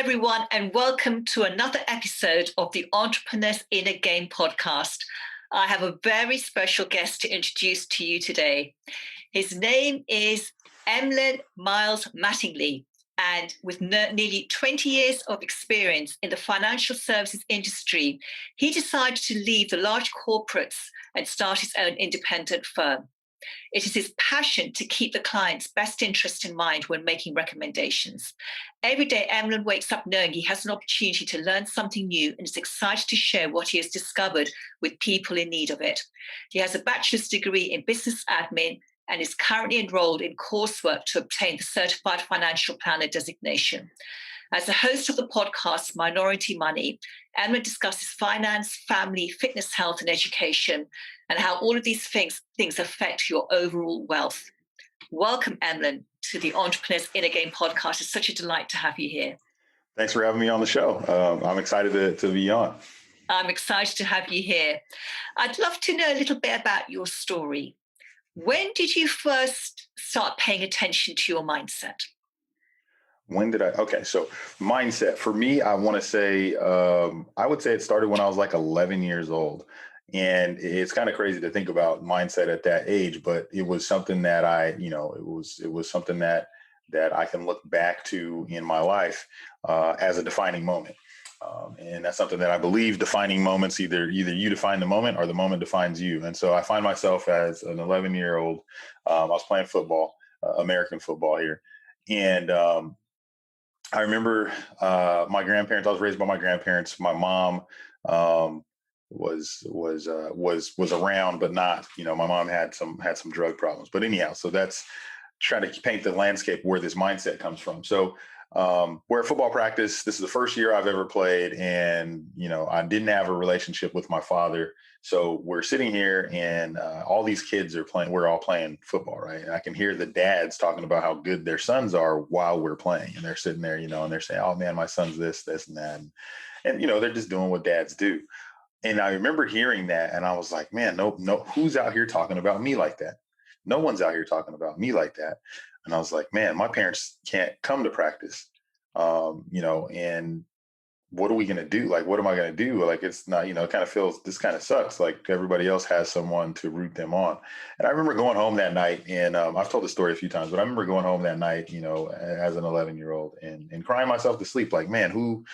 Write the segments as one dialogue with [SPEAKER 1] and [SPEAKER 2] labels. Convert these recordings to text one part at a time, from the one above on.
[SPEAKER 1] everyone, and welcome to another episode of the Entrepreneur's Inner Game podcast. I have a very special guest to introduce to you today. His name is Emlen Miles Mattingly, and with nearly 20 years of experience in the financial services industry, he decided to leave the large corporates and start his own independent firm. It is his passion to keep the client's best interest in mind when making recommendations. Every day, Emlen wakes up knowing he has an opportunity to learn something new and is excited to share what he has discovered with people in need of it. He has a bachelor's degree in business admin and is currently enrolled in coursework to obtain the Certified Financial Planner designation. As the host of the podcast, Minority Money, Emlen discusses finance, family, fitness, health, and education, and how all of these things affect your overall wealth. Welcome, Emlen, to the Entrepreneur's Inner Game podcast. It's such a delight to have you here.
[SPEAKER 2] Thanks for having me on the show. I'm excited to be on.
[SPEAKER 1] I'm excited to have you here. I'd love to know a little bit about your story. When did you first start paying attention to your mindset?
[SPEAKER 2] So mindset for me, I want to say, I would say it started when I was like 11 years old. And it's kind of crazy to think about mindset at that age, but it was something that it was something that I can look back to in my life as a defining moment. And that's something that I believe defining moments, either you define the moment or the moment defines you. And so I find myself as an 11-year-old, I was playing football, American football here. And I remember my grandparents. I was raised by my grandparents. My mom was around, but not. My mom had some drug problems. But anyhow, so that's trying to paint the landscape where this mindset comes from. So we're at football practice. This is the first year I've ever played, and I didn't have a relationship with my father. So we're sitting here, and all these kids are playing. We're all playing football, right? And I can hear the dads talking about how good their sons are while we're playing, and they're sitting there, and they're saying, "Oh man, my son's this, and that," and they're just doing what dads do. And I remember hearing that, and I was like, "Man, no, who's out here talking about me like that? No one's out here talking about me like that." And I was like, "Man, my parents can't come to practice, and what are we going to do? Like, what am I going to do? Like, it's not, it kind of feels, this kind of sucks. Like everybody else has someone to root them on." And I remember going home that night, and I've told the story a few times, but I remember going home that night, as an 11-year-old and crying myself to sleep. Like, man,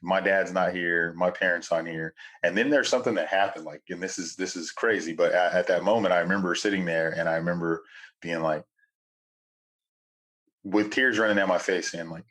[SPEAKER 2] my dad's not here. My parents aren't here. And then there's something that happened, like, and this is crazy. But at that moment, I remember sitting there, and I remember being like, with tears running down my face, saying like,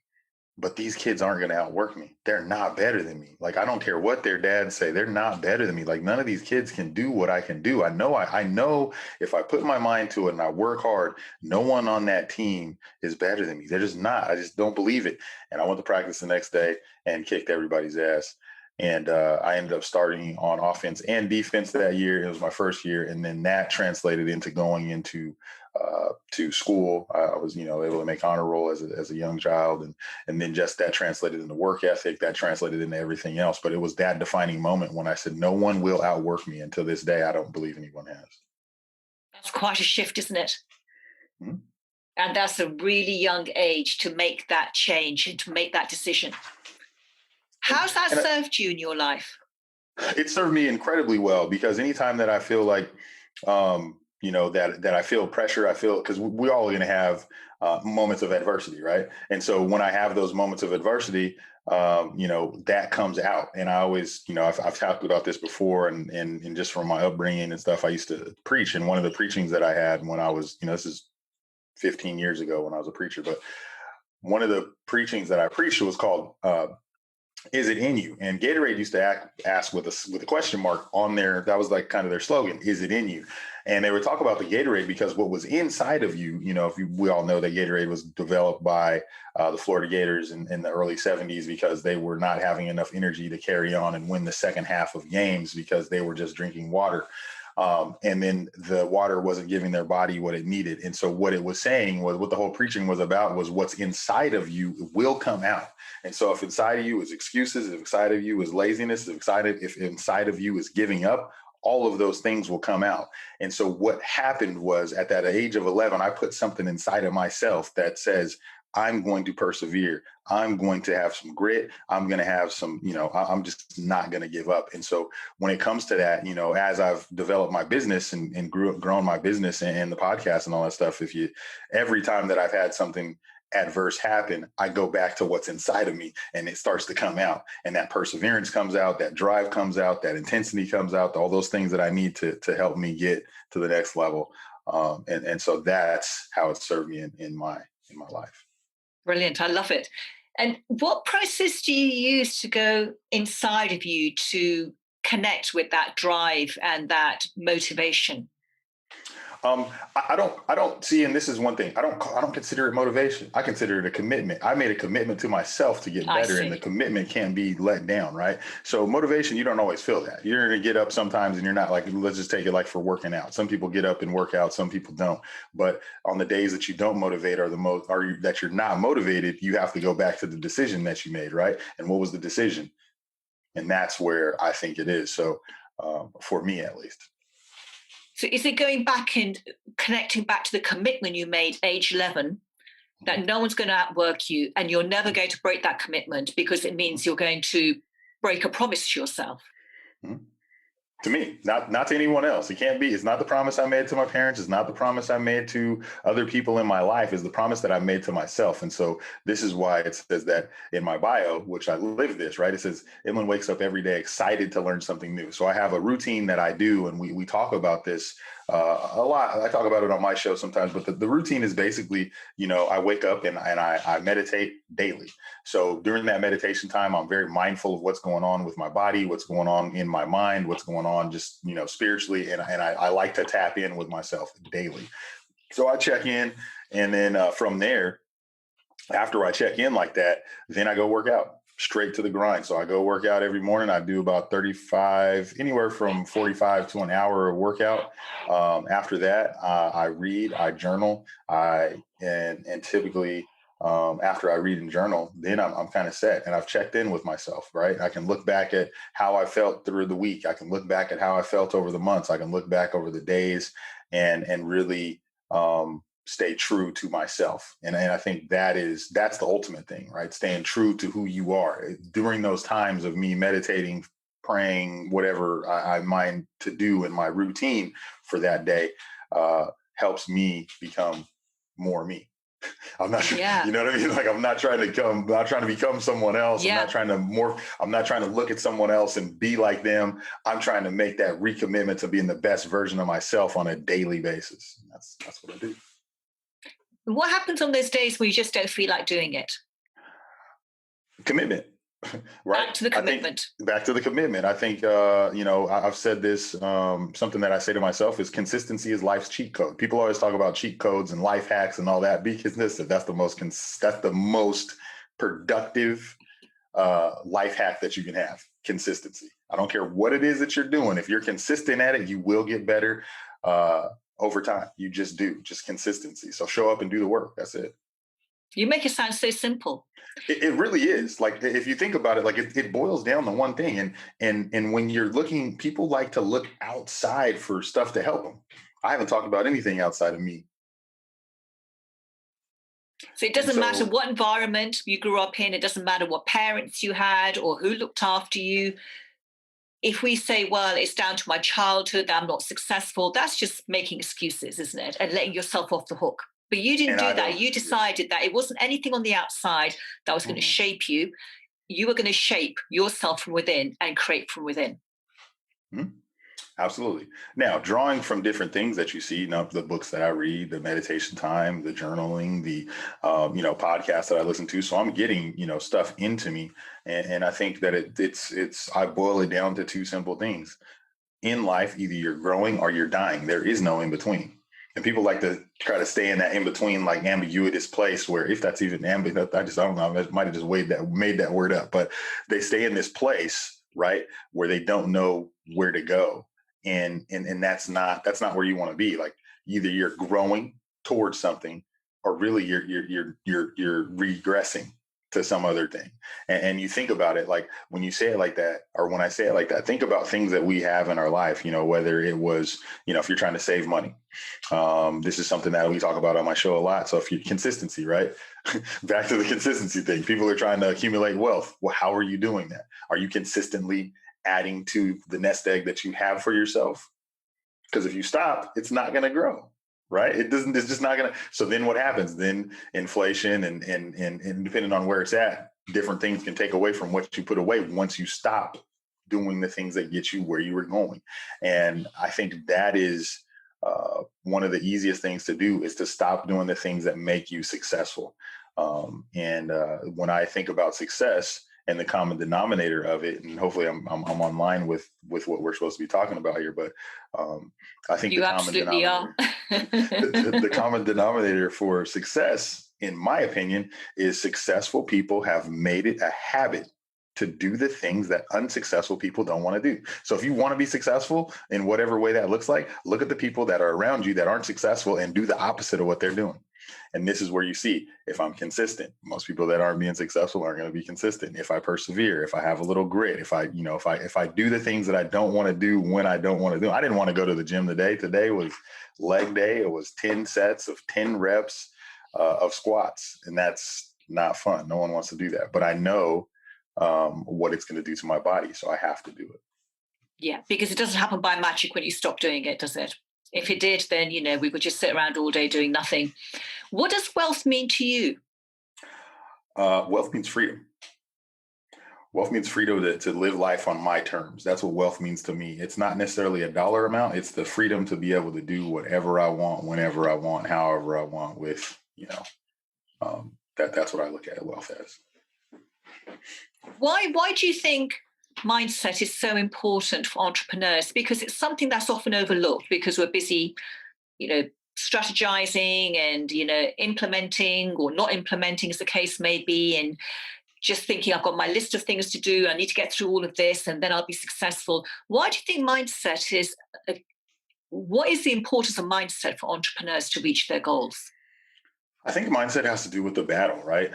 [SPEAKER 2] but these kids aren't going to outwork me. They're not better than me. Like, I don't care what their dads say. They're not better than me. Like, none of these kids can do what I can do. I know if I put my mind to it and I work hard, no one on that team is better than me. They're just not. I just don't believe it. And I went to practice the next day and kicked everybody's ass. And I ended up starting on offense and defense that year. It was my first year. And then that translated into going into to school. I was, able to make honor roll as a young child. And then just that translated into work ethic, that translated into everything else. But it was that defining moment when I said, no one will outwork me. Until this day, I don't believe anyone has.
[SPEAKER 1] That's quite a shift, isn't it?
[SPEAKER 2] Mm-hmm.
[SPEAKER 1] And that's a really young age to make that change and to make that decision. How's that served you in your life?
[SPEAKER 2] It served me incredibly well, because anytime that I feel like, that I feel pressure, because we're all going to have moments of adversity, right? And so when I have those moments of adversity, that comes out. And I always, I've talked about this before, and just from my upbringing and stuff, I used to preach. And one of the preachings that I had when I was, this is 15 years ago when I was a preacher, but one of the preachings that I preached was called, "Is it in you?" And Gatorade used to ask with a question mark on there. That was like kind of their slogan, "Is it in you?" And they would talk about the Gatorade because what was inside of you, we all know that Gatorade was developed by the Florida Gators in the early 70s because they were not having enough energy to carry on and win the second half of games because they were just drinking water. And then the water wasn't giving their body what it needed. And so what it was saying was, what the whole preaching was about was, what's inside of you will come out. And so if inside of you is excuses, if inside of you is laziness, if inside of you is giving up, all of those things will come out. And so what happened was, at that age of 11, I put something inside of myself that says, I'm going to persevere. I'm going to have some grit. I'm going to have some, I'm just not going to give up. And so when it comes to that, as I've developed my business and grown my business and the podcast and all that stuff, every time that I've had something adverse happen, I go back to what's inside of me and it starts to come out, and that perseverance comes out, that drive comes out, that intensity comes out, all those things that I need to help me get to the next level. And so that's how it served me in my life.
[SPEAKER 1] Brilliant. I love it. And what process do you use to go inside of you to connect with that drive and that motivation?
[SPEAKER 2] I don't see, and this is one thing, I don't consider it motivation. I consider it a commitment. I made a commitment to myself to get better, and the commitment can't be let down, right? So motivation, you don't always feel that. You're going to get up sometimes and you're not, like, let's just take it like for working out. Some people get up and work out, some people don't. But on the days that you don't motivate that you're not motivated, you have to go back to the decision that you made, right? And what was the decision? And that's where I think it is. So for me, at least.
[SPEAKER 1] So is it going back and connecting back to the commitment you made age 11, that no one's going to outwork you and you're never going to break that commitment because it means you're going to break a promise to yourself?
[SPEAKER 2] Mm-hmm. To me, not to anyone else. It can't be. It's not the promise I made to my parents. It's not the promise I made to other people in my life. It's the promise that I made to myself. And so this is why it says that in my bio, which I live this, right? It says Emlen wakes up every day excited to learn something new. So I have a routine that I do, and we talk about this a lot. I talk about it on my show sometimes, but the routine is basically, I wake up and I meditate daily. So during that meditation time, I'm very mindful of what's going on with my body, what's going on in my mind, what's going on just, spiritually. And I like to tap in with myself daily. So I check in, and then from there, after I check in like that, then I go work out. Straight to the grind. So I go work out every morning. I do about 35, anywhere from 45 to an hour of workout. After that, I read, I journal, and typically after I read and journal, then I'm kind of set, and I've checked in with myself, right? I can look back at how I felt through the week. I can look back at how I felt over the months. I can look back over the days and really stay true to myself. And I think that's the ultimate thing, right? Staying true to who you are during those times of me meditating, praying, whatever I mind to do in my routine for that day, helps me become more me. I'm not sure,
[SPEAKER 1] Yeah.
[SPEAKER 2] you know what I mean? Like, I'm not trying to become someone else. Yeah. I'm not trying to morph. I'm not trying to look at someone else and be like them. I'm trying to make that recommitment to being the best version of myself on a daily basis. That's what I do.
[SPEAKER 1] What happens on those days where you just don't feel like doing it?
[SPEAKER 2] Commitment, right?
[SPEAKER 1] Back to the commitment.
[SPEAKER 2] Back to the commitment. I think, I've said this, something that I say to myself is consistency is life's cheat code. People always talk about cheat codes and life hacks and all that. Be consistent. That's the most productive life hack that you can have. Consistency. I don't care what it is that you're doing. If you're consistent at it, you will get better. Over time, you just do, just consistency. So show up and do the work. That's it.
[SPEAKER 1] You make it sound so simple.
[SPEAKER 2] It really is. Like, if you think about it, like it boils down to one thing. And when you're looking, people like to look outside for stuff to help them. I haven't talked about anything outside of me.
[SPEAKER 1] So it doesn't matter what environment you grew up in. It doesn't matter what parents you had or who looked after you. If we say, well, it's down to my childhood, that I'm not successful, that's just making excuses, isn't it? And letting yourself off the hook. But you didn't do that. You decided that it wasn't anything on the outside that was going to shape you. You were going to shape yourself from within and create from within.
[SPEAKER 2] Mm-hmm. Absolutely. Now, drawing from different things that you see, the books that I read, the meditation time, the journaling, the, podcasts that I listen to. So I'm getting, stuff into me. And I think that I boil it down to two simple things. In life, either you're growing or you're dying. There is no in between. And people like to try to stay in that in between, like, ambiguous place where, if that's even ambiguous, I don't know. I might have just made that word up, but they stay in this place, right, where they don't know where to go. And that's not where you want to be. Like, either you're growing towards something, or really you're regressing to some other thing. And you think about it, like when you say it like that, or when I say it like that, think about things that we have in our life, whether it was, if you're trying to save money. This is something that we talk about on my show a lot. So if you consistency, right? Back to the consistency thing. People are trying to accumulate wealth. Well, how are you doing that? Are you consistently adding to the nest egg that you have for yourself? Because if you stop, it's not going to grow. Right. It's just not going to. So then what happens? Then inflation and depending on where it's at, different things can take away from what you put away once you stop doing the things that get you where you were going. And I think that is one of the easiest things to do, is to stop doing the things that make you successful. And when I think about success and the common denominator of it, and hopefully I'm online with what we're supposed to be talking about here, but I think
[SPEAKER 1] you absolutely are.
[SPEAKER 2] The common denominator for success, in my opinion, is successful people have made it a habit to do the things that unsuccessful people don't want to do. So if you want to be successful in whatever way that looks like, look at the people that are around you that aren't successful and do the opposite of what they're doing. And this is where you see, if I'm consistent, most people that aren't being successful aren't going to be consistent. If I persevere, if I have a little grit, if I do the things that I don't want to do when I don't want to do. I didn't want to go to the gym today. Today was leg day. It was 10 sets of 10 reps of squats. And that's not fun. No one wants to do that. But I know what it's going to do to my body. So I have to do it.
[SPEAKER 1] Yeah, because it doesn't happen by magic when you stop doing it, does it? If it did, then, we would just sit around all day doing nothing. What does wealth mean to you?
[SPEAKER 2] Wealth means freedom. Wealth means freedom to live life on my terms. That's what wealth means to me. It's not necessarily a dollar amount. It's the freedom to be able to do whatever I want, whenever I want, however I want with, that's what I look at wealth as.
[SPEAKER 1] Why do you think mindset is so important for entrepreneurs? Because it's something that's often overlooked because we're busy, strategizing and, implementing or not implementing, as the case may be, and just thinking I've got my list of things to do. I need to get through all of this and then I'll be successful. Why do you think mindset is, what is the importance of mindset for entrepreneurs to reach their goals?
[SPEAKER 2] I think mindset has to do with the battle, right?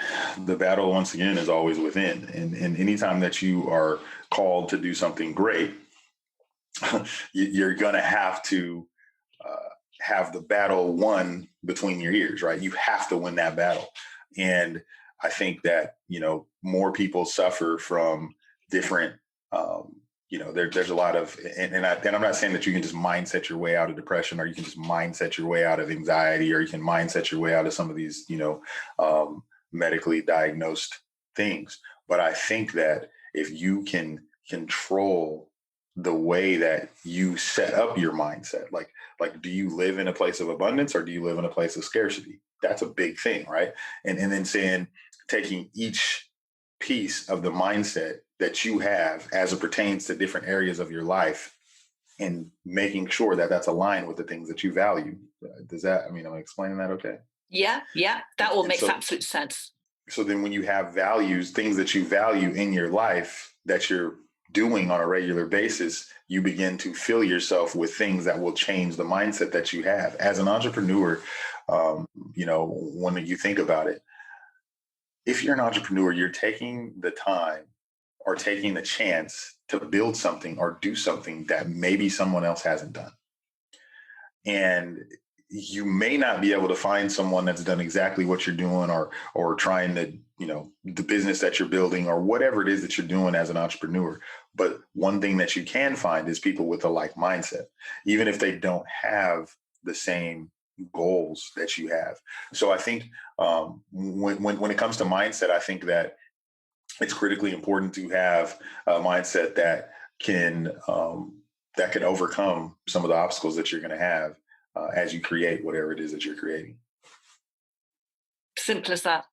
[SPEAKER 2] The battle, once again, is always within. And anytime that you are called to do something great, you're going to have to have the battle won between your ears, right? You have to win that battle. And I think that, more people suffer from different, there's a lot of, and I'm not saying that you can just mindset your way out of depression, or you can just mindset your way out of anxiety, or you can mindset your way out of some of these, medically diagnosed things. But I think that if you can control the way that you set up your mindset, like, do you live in a place of abundance or do you live in a place of scarcity? That's a big thing, right? And then taking each piece of the mindset that you have as it pertains to different areas of your life and making sure that that's aligned with the things that you value. Am I explaining that okay?
[SPEAKER 1] Yeah, that all makes absolute sense.
[SPEAKER 2] So then when you have values, things that you value in your life that you're doing on a regular basis, you begin to fill yourself with things that will change the mindset that you have. As an entrepreneur, when you think about it, if you're an entrepreneur, you're taking the time or taking the chance to build something or do something that maybe someone else hasn't done. And you may not be able to find someone that's done exactly what you're doing or trying to, the business that you're building or whatever it is that you're doing as an entrepreneur. But one thing that you can find is people with a like mindset, even if they don't have the same goals that you have. So I think when it comes to mindset, I think that it's critically important to have a mindset that can overcome some of the obstacles that you're going to have as you create whatever it is that you're creating.
[SPEAKER 1] Simple as that.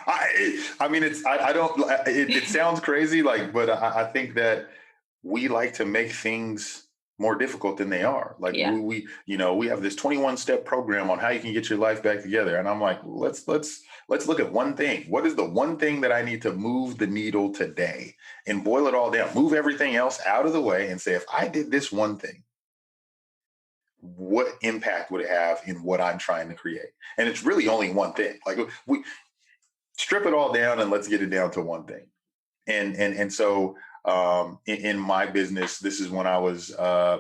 [SPEAKER 2] It sounds crazy, but I think that we like to make things more difficult than they are. We have this 21-step program on how you can get your life back together. And I'm like, let's look at one thing. What is the one thing that I need to move the needle today and boil it all down, move everything else out of the way and say, if I did this one thing, what impact would it have in what I'm trying to create? And it's really only one thing. strip it all down and let's get it down to one thing. And so in my business, this is when I was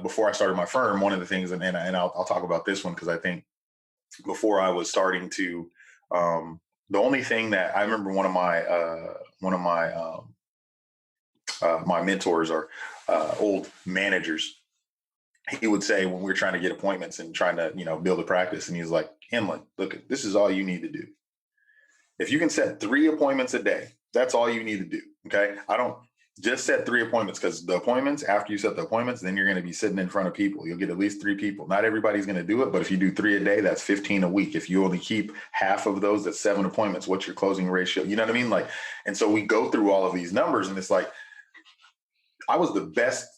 [SPEAKER 2] before I started my firm. One of the things, and I'll talk about this one because I think before I was starting to, the only thing that I remember one of my mentors or old managers, he would say when we were trying to get appointments and trying to build a practice, and he's like, Emlen, look, this is all you need to do. If you can set 3 appointments a day, that's all you need to do. Okay. I don't just set 3 appointments, because the appointments, after you set the appointments, then you're going to be sitting in front of people. You'll get at least 3 people. Not everybody's going to do it, but if you do 3 a day, that's 15 a week. If you only keep half of those, that's 7 appointments. What's your closing ratio? You know what I mean? Like, and so we go through all of these numbers, and it's like, I was the best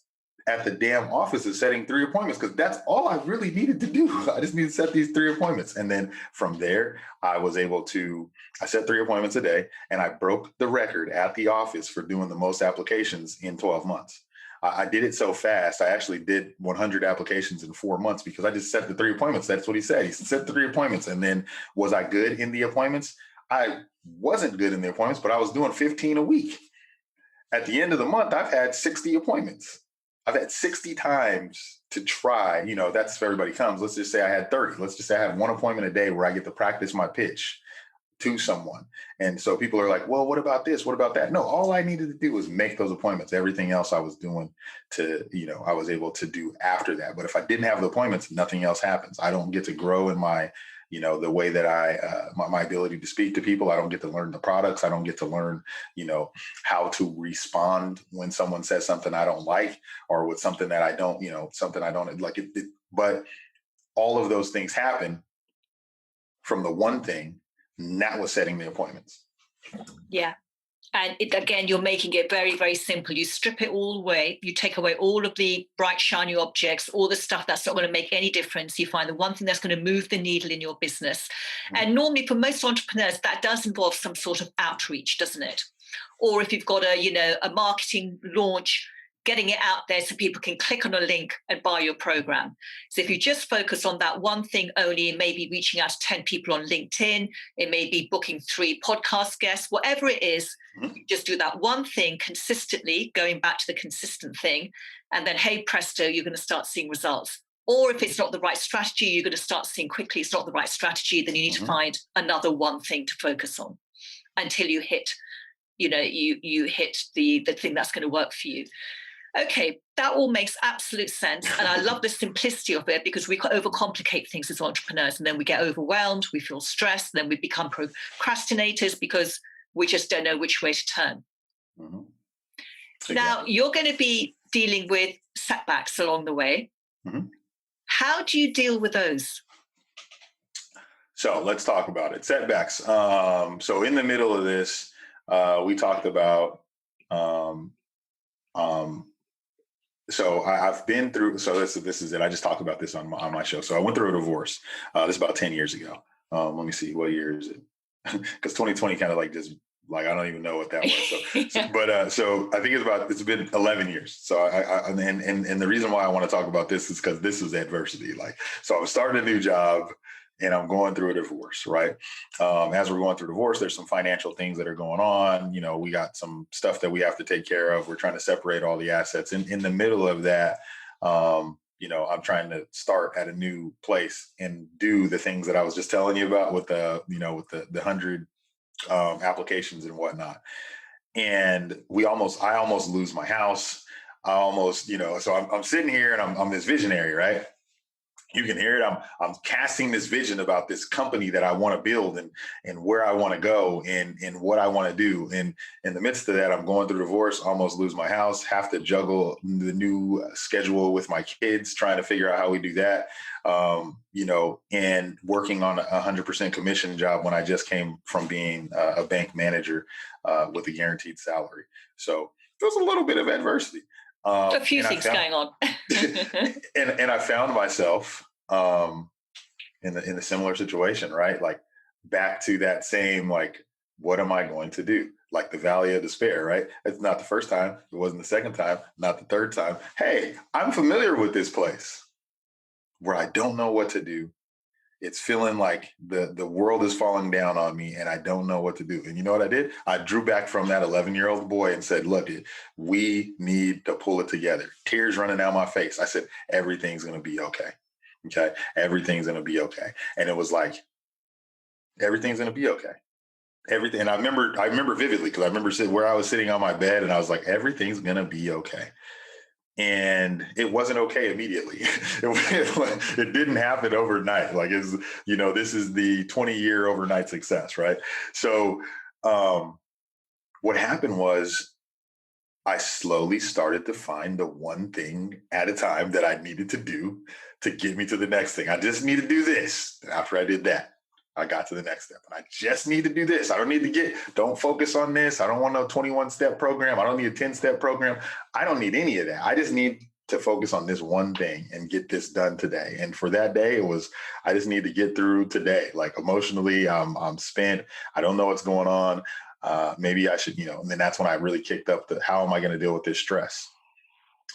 [SPEAKER 2] at the damn office is setting 3 appointments, because that's all I really needed to do. I just need to set these 3 appointments. And then from there, I set 3 appointments a day, and I broke the record at the office for doing the most applications in 12 months. I did it so fast. I actually did 100 applications in 4 months because I just set the 3 appointments. That's what he said. He set 3 appointments. And then was I good in the appointments? I wasn't good in the appointments, but I was doing 15 a week. At the end of the month, I've had 60 appointments. I've had 60 times to try, that's if everybody comes. Let's just say I had 30. Let's just say I had 1 appointment a day where I get to practice my pitch to someone. And so people are like, well, what about this? What about that? No, all I needed to do was make those appointments. Everything else I was doing I was able to do after that. But if I didn't have the appointments, nothing else happens. I don't get to grow in my the way that my ability to speak to people. I don't get to learn the products. I don't get to learn, how to respond when someone says something I don't like, or with something that I don't, something I don't like. But all of those things happen from the one thing, and that was setting the appointments.
[SPEAKER 1] Yeah. And again, you're making it very, very simple. You strip it all away. You take away all of the bright, shiny objects, all the stuff that's not going to make any difference. You find the one thing that's going to move the needle in your business. Mm-hmm. And normally for most entrepreneurs, that does involve some sort of outreach, doesn't it? Or if you've got a marketing launch, getting it out there so people can click on a link and buy your program. So if you just focus on that one thing only, it may be reaching out to 10 people on LinkedIn, it may be booking 3 podcast guests, whatever it is, you just do that one thing consistently, going back to the consistent thing, and then, hey, presto, you're going to start seeing results. Or if it's not the right strategy, you're going to start seeing quickly it's not the right strategy, then you need to find another one thing to focus on until you hit, you hit the thing that's going to work for you. Okay, that all makes absolute sense. And I love the simplicity of it, because we overcomplicate things as entrepreneurs, and then we get overwhelmed, we feel stressed, then we become procrastinators because we just don't know which way to turn. Mm-hmm. Exactly. Now, you're going to be dealing with setbacks along the way. Mm-hmm. How do you deal with those?
[SPEAKER 2] So let's talk about it. Setbacks. So in the middle of this, we talked about so I've been through, so this is it. I just talked about this on my show. So I went through a divorce. This is about 10 years ago. Let me see, what year is it? Because 2020 kind of I don't even know what that was. So I think it's been 11 years. So and the reason why I want to talk about this is because this is adversity. So I'm starting a new job, and I'm going through a divorce, right? As we're going through divorce, there's some financial things that are going on. We got some stuff that we have to take care of. We're trying to separate all the assets. In the middle of that, I'm trying to start at a new place and do the things that I was just telling you about with the 100 applications and whatnot. And I almost lose my house. I almost, so I'm sitting here and I'm this visionary, right? You can hear it. I'm casting this vision about this company that I want to build and where I want to go and what I want to do. And in the midst of that, I'm going through divorce, almost lose my house, have to juggle the new schedule with my kids, trying to figure out how we do that, and working on a 100% commission job when I just came from being a bank manager with a guaranteed salary. So there's a little bit of adversity.
[SPEAKER 1] A few things going on.
[SPEAKER 2] and I found myself in a similar situation, right? Back to that same, what am I going to do? The valley of despair, right? It's not the first time. It wasn't the second time, not the third time. Hey, I'm familiar with this place where I don't know what to do. It's feeling like the world is falling down on me and I don't know what to do. And you know what I did? I drew back from that 11-year-old boy and said, look, we need to pull it together. Tears running down my face. I said, everything's going to be okay. Okay. Everything's going to be okay. And it was like, everything's going to be okay. Everything. And I remember vividly, because I remember sitting where I was sitting on my bed and I was like, everything's going to be okay. And it wasn't okay immediately. It didn't happen overnight. Like, this is the 20-year overnight success, right? So what happened was I slowly started to find the one thing at a time that I needed to do to get me to the next thing. I just need to do this. And after I did that, I got to the next step. And I just need to do this. I don't focus on this. I don't want no 21-step program. I don't need a 10-step program. I don't need any of that. I just need to focus on this one thing and get this done today. And for that day, I just need to get through today. Like, emotionally, I'm spent. I don't know what's going on. Maybe I should, and then that's when I really kicked up how am I going to deal with this stress?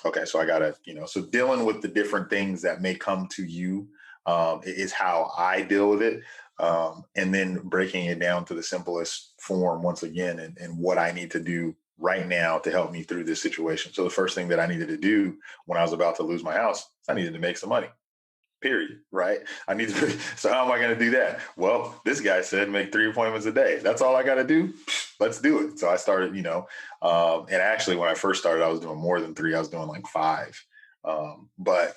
[SPEAKER 2] Okay. So I got to, so dealing with the different things that may come to you is how I deal with it. And then breaking it down to the simplest form once again, and what I need to do right now to help me through this situation. So the first thing that I needed to do when I was about to lose my house, I needed to make some money, period. Right. So how am I going to do that? Well, this guy said, make 3 appointments a day. That's all I got to do. Let's do it. So I started, and actually when I first started, I was doing more than 3. I was doing like 5. But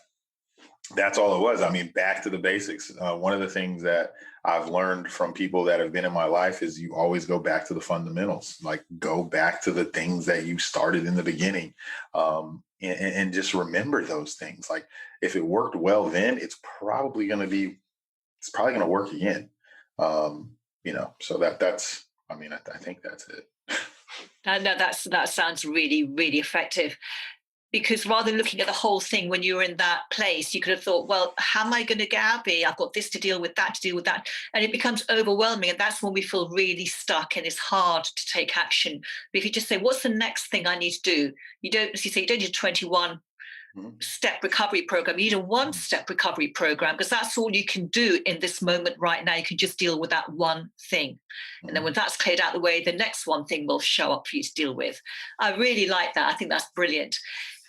[SPEAKER 2] that's all it was. I mean, back to the basics. One of the things that I've learned from people that have been in my life is you always go back to the fundamentals, like go back to the things that you started in the beginning, and just remember those things. Like, if it worked well then, it's probably going to work again. So that's, I think that's it.
[SPEAKER 1] No, that sounds really, really effective. Because rather than looking at the whole thing when you were in that place, you could have thought, well, how am I going to get out of here? I've got this to deal with, that to deal with, that. And it becomes overwhelming. And that's when we feel really stuck and it's hard to take action. But if you just say, what's the next thing I need to do? You don't, as you say, you don't need a 21 step recovery program. You need a 1-step recovery program, because that's all you can do in this moment right now. You can just deal with that one thing. And then when that's cleared out of the way, the next one thing will show up for you to deal with. I really like that. I think that's brilliant.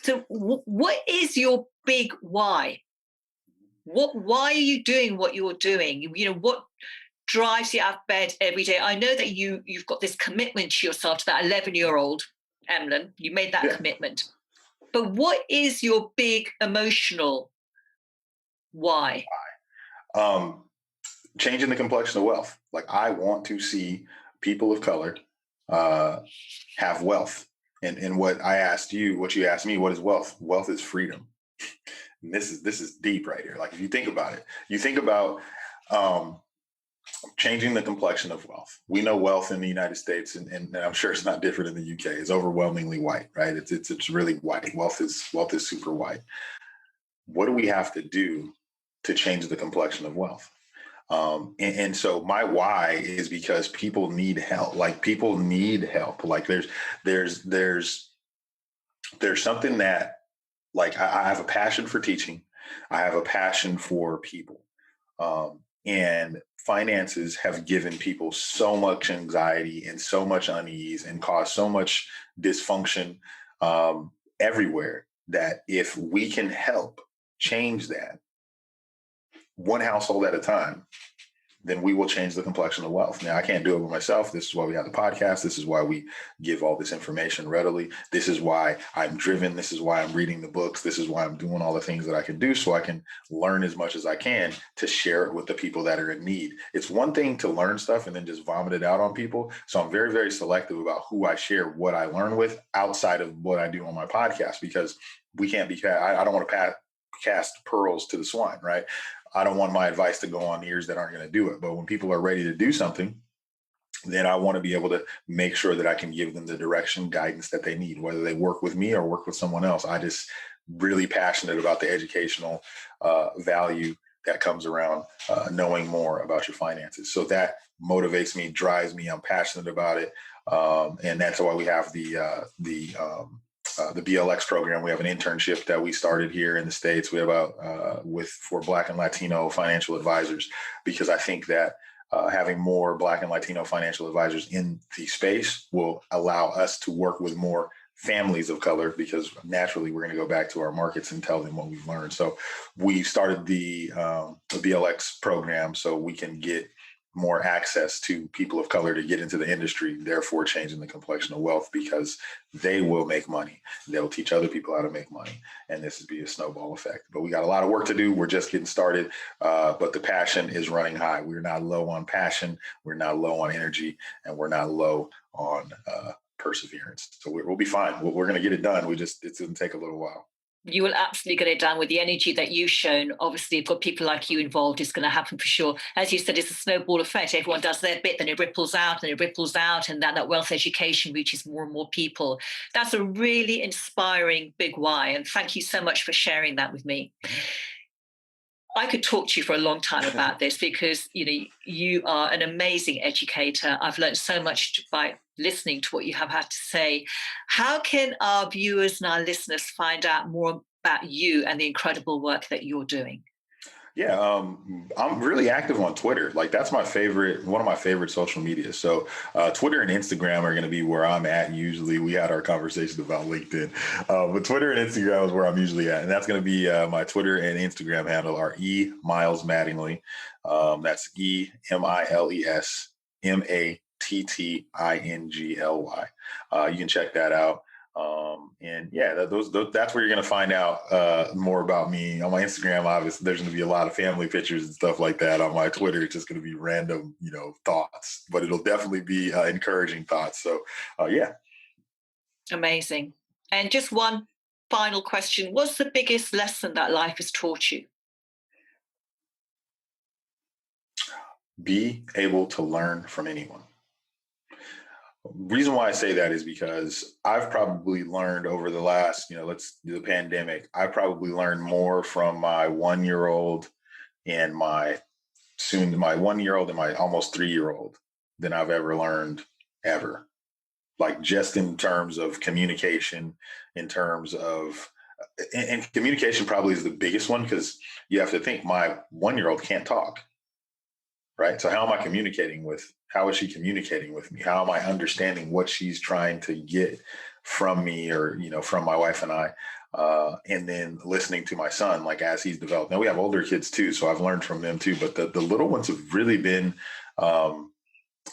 [SPEAKER 1] So what is your big why? Why are you doing what you're doing? What drives you out of bed every day? I know that you've got this commitment to yourself, to that 11-year-old Emlen. You made that commitment. But what is your big emotional why?
[SPEAKER 2] Changing the complexion of wealth. Like, I want to see people of color have wealth. And what you asked me, what is wealth? Wealth is freedom. And this is deep right here. Like, if you think about it, you think about changing the complexion of wealth. We know wealth in the United States, and I'm sure it's not different in the UK. It's overwhelmingly white, right? It's really white. Wealth is super white. What do we have to do to change the complexion of wealth? And so my why is because people need help. Like, people need help. Like, there's something that, like, I have a passion for teaching. I have a passion for people. And finances have given people so much anxiety and so much unease and caused so much dysfunction everywhere, that if we can help change that one household at a time, then we will change the complexion of wealth. Now, I can't do it by myself. This is why we have the podcast. This is why we give all this information readily. This is why I'm driven. This is why I'm reading the books. This is why I'm doing all the things that I can do, so I can learn as much as I can to share it with the people that are in need. It's one thing to learn stuff and then just vomit it out on people. So I'm very, very selective about who I share what I learn with outside of what I do on my podcast, because we can't be, I don't want to cast pearls to the swine, right? I don't want my advice to go on ears that aren't going to do it. But when people are ready to do something, then I want to be able to make sure that I can give them the direction, guidance that they need, whether they work with me or work with someone else. I just really passionate about the educational value that comes around knowing more about your finances. So that motivates me, drives me. I'm passionate about it. And that's why we have the the BLX program. We have an internship that we started here in the States. We have for Black and Latino financial advisors, because I think that having more Black and Latino financial advisors in the space will allow us to work with more families of color, because naturally we're going to go back to our markets and tell them what we've learned. So we started the BLX program so we can get more access to people of color to get into the industry, therefore changing the complexion of wealth, because they will make money. They'll teach other people how to make money. And this would be a snowball effect. But we got a lot of work to do. We're just getting started. But the passion is running high. We're not low on passion. We're not low on energy. And we're not low on perseverance. So we'll be fine. We're going to get it done. It's going to take a little while.
[SPEAKER 1] You will absolutely get it done with the energy that you've shown. Obviously, you've got people like you involved. It's going to happen for sure. As you said, it's a snowball effect. Everyone does their bit, then it ripples out, and it ripples out, and then that wealth education reaches more and more people. That's a really inspiring big why. And thank you so much for sharing that with me. I could talk to you for a long time about this, because you are an amazing educator. I've learned so much by listening to what you have had to say. How can our viewers and our listeners find out more about you and the incredible work that you're doing?
[SPEAKER 2] Yeah, I'm really active on Twitter. Like, that's one of my favorite social media. So Twitter and Instagram are going to be where I'm at. Usually we had our conversation about LinkedIn, but Twitter and Instagram is where I'm usually at. And that's going to be my Twitter and Instagram handle are Miles Mattingly. That's EMILESMATTINGLY. You can check that out. And yeah, that's where you're going to find out more about me. On my Instagram, obviously, there's going to be a lot of family pictures and stuff like that. On my Twitter, it's just going to be random, thoughts, but it'll definitely be encouraging thoughts. So, yeah.
[SPEAKER 1] Amazing. And just one final question. What's the biggest lesson that life has taught you?
[SPEAKER 2] Be able to learn from anyone. Reason why I say that is because I've probably learned over the last, let's do the pandemic. I probably learned more from my 1-year-old and my 1-year-old and my almost 3-year-old than I've ever learned ever. Like, just in terms of communication, and communication probably is the biggest one, because you have to think my 1-year-old can't talk. Right. So how is she communicating with me? How am I understanding what she's trying to get from me, or, from my wife and I, and then listening to my son, like, as he's developed. Now we have older kids too, so I've learned from them too, but the little ones have really been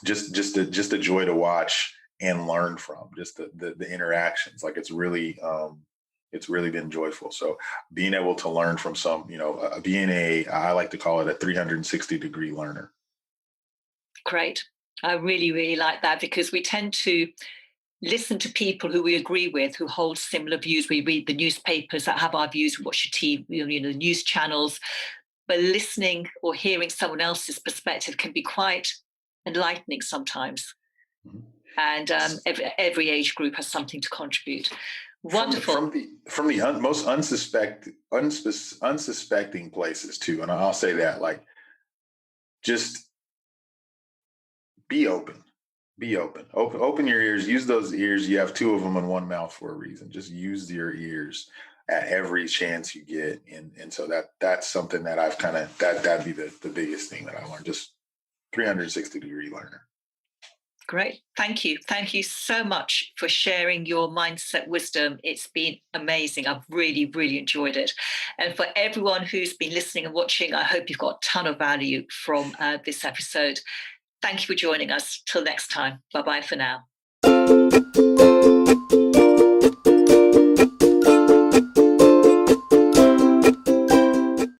[SPEAKER 2] just a joy to watch and learn from, just the interactions. Like, it's really been joyful. So being able to learn from I like to call it a 360-degree learner.
[SPEAKER 1] Great. I really, really like that, because we tend to listen to people who we agree with, who hold similar views. We read the newspapers that have our views, we watch the TV, the news channels, but listening or hearing someone else's perspective can be quite enlightening sometimes. Mm-hmm. And every age group has something to contribute. Wonderful.
[SPEAKER 2] From the most unsuspecting places too. And I'll say that, like, just be open. Open your ears. Use those ears. You have 2 of them in one mouth for a reason. Just use your ears at every chance you get. And so that's something that I've that'd be the biggest thing that I learned. Just 360-degree learner.
[SPEAKER 1] Great. Thank you. Thank you so much for sharing your mindset wisdom. It's been amazing. I've really, really enjoyed it. And for everyone who's been listening and watching, I hope you've got a ton of value from this episode. Thank you for joining us. Till next time. Bye-bye for now.